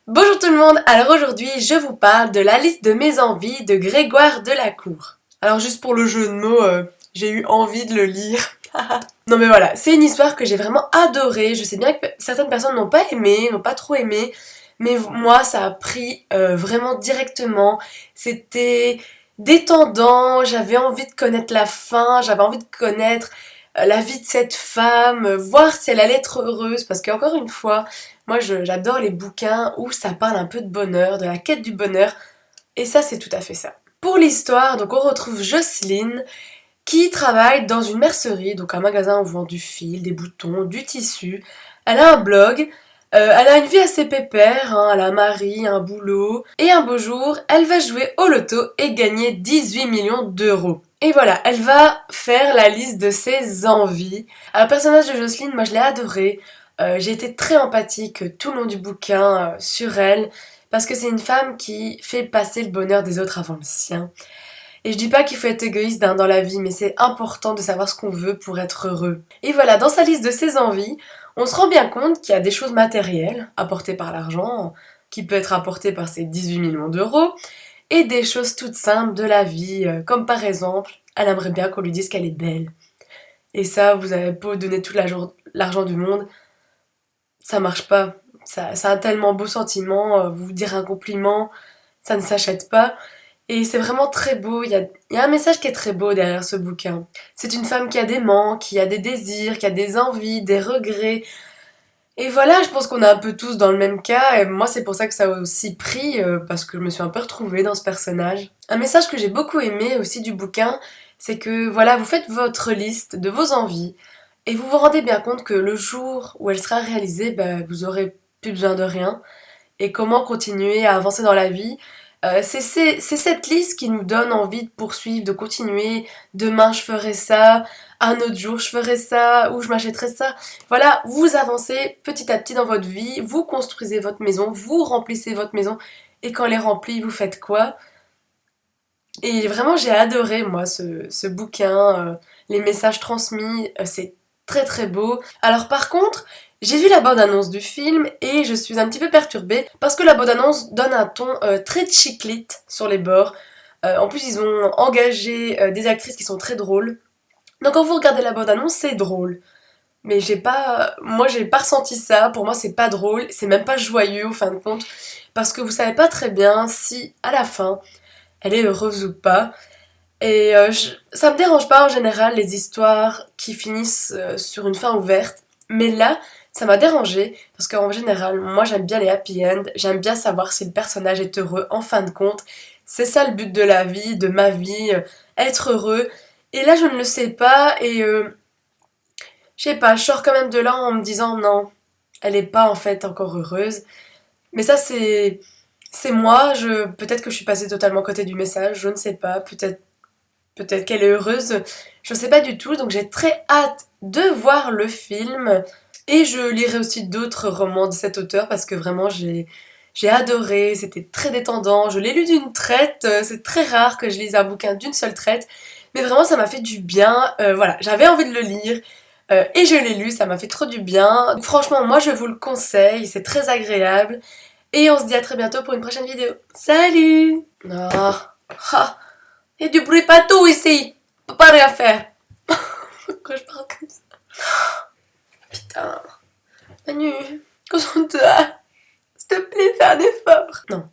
Bonjour tout le monde, alors aujourd'hui je vous parle de la liste de mes envies de Grégoire Delacour. Alors juste pour le jeu de mots, j'ai eu envie de le lire. Non mais voilà, c'est une histoire que j'ai vraiment adorée. Je sais bien que certaines personnes n'ont pas aimé, n'ont pas trop aimé, mais moi ça a pris vraiment directement. C'était détendant, j'avais envie de connaître la fin, j'avais envie de connaître la vie de cette femme, voir si elle allait être heureuse, parce qu'encore une fois, moi j'adore les bouquins où ça parle un peu de bonheur, de la quête du bonheur, et ça c'est tout à fait ça. Pour l'histoire, donc on retrouve Jocelyne, qui travaille dans une mercerie, donc un magasin où on vend du fil, des boutons, du tissu. Elle a un blog, elle a une vie assez pépère, hein, elle a un mari, un boulot, et un beau jour, elle va jouer au loto et gagner 18 millions d'euros. Et voilà, elle va faire la liste de ses envies. Alors, le personnage de Jocelyne, moi je l'ai adoré. J'ai été très empathique tout le long du bouquin sur elle, parce que c'est une femme qui fait passer le bonheur des autres avant le sien. Et je dis pas qu'il faut être égoïste dans la vie, mais c'est important de savoir ce qu'on veut pour être heureux. Et voilà, dans sa liste de ses envies, on se rend bien compte qu'il y a des choses matérielles, apportées par l'argent, qui peut être apportées par ces 18 millions d'euros, et des choses toutes simples de la vie, comme par exemple, elle aimerait bien qu'on lui dise qu'elle est belle. Et ça, vous avez beau donner tout l'argent du monde, ça marche pas. Ça, c'est un tellement beau sentiment, vous dire un compliment, ça ne s'achète pas. Et c'est vraiment très beau, il y a un message qui est très beau derrière ce bouquin. C'est une femme qui a des manques, qui a des désirs, qui a des envies, des regrets. Et voilà, je pense qu'on est un peu tous dans le même cas, et moi c'est pour ça que ça a aussi pris, parce que je me suis un peu retrouvée dans ce personnage. Un message que j'ai beaucoup aimé aussi du bouquin, c'est que voilà, vous faites votre liste de vos envies, et vous vous rendez bien compte que le jour où elle sera réalisée, ben, vous aurez plus besoin de rien, et comment continuer à avancer dans la vie. C'est cette liste qui nous donne envie de poursuivre, de continuer. Demain, je ferai ça. Un autre jour, je ferai ça. Ou je m'achèterai ça. Voilà, vous avancez petit à petit dans votre vie. Vous construisez votre maison. Vous remplissez votre maison. Et quand elle est remplie, vous faites quoi? Et vraiment, j'ai adoré, moi, ce bouquin. Les messages transmis, c'est très très beau. Alors par contre, j'ai vu la bande-annonce du film et je suis un petit peu perturbée parce que la bande-annonce donne un ton très chiclite sur les bords. En plus, ils ont engagé des actrices qui sont très drôles. Donc quand vous regardez la bande-annonce, c'est drôle. Mais j'ai pas ressenti ça. Pour moi, c'est pas drôle. C'est même pas joyeux, au fin de compte. Parce que vous savez pas très bien si, à la fin, elle est heureuse ou pas. Et ça me dérange pas en général les histoires qui finissent sur une fin ouverte. Mais là, ça m'a dérangé parce qu'en général, moi j'aime bien les happy end. J'aime bien savoir si le personnage est heureux en fin de compte. C'est ça le but de la vie, de ma vie, être heureux. Et là, je ne le sais pas et je sais pas, je sors quand même de là en me disant non, elle est pas en fait encore heureuse. Mais ça, c'est moi. Peut-être que je suis passée totalement à côté du message. Je ne sais pas. Peut-être qu'elle est heureuse, je ne sais pas du tout, donc j'ai très hâte de voir le film. Et je lirai aussi d'autres romans de cet auteur parce que vraiment j'ai adoré, c'était très détendant, je l'ai lu d'une traite, c'est très rare que je lise un bouquin d'une seule traite, mais vraiment ça m'a fait du bien, voilà, j'avais envie de le lire. Et je l'ai lu, ça m'a fait trop du bien. Donc, franchement, moi je vous le conseille, c'est très agréable. Et on se dit à très bientôt pour une prochaine vidéo. Salut! Ah. Il y a du bruit partout ici. On peut pas rien faire. Pourquoi je parle comme ça? Putain. Manu, concentre-toi. S'il te plaît, fais un effort. Non.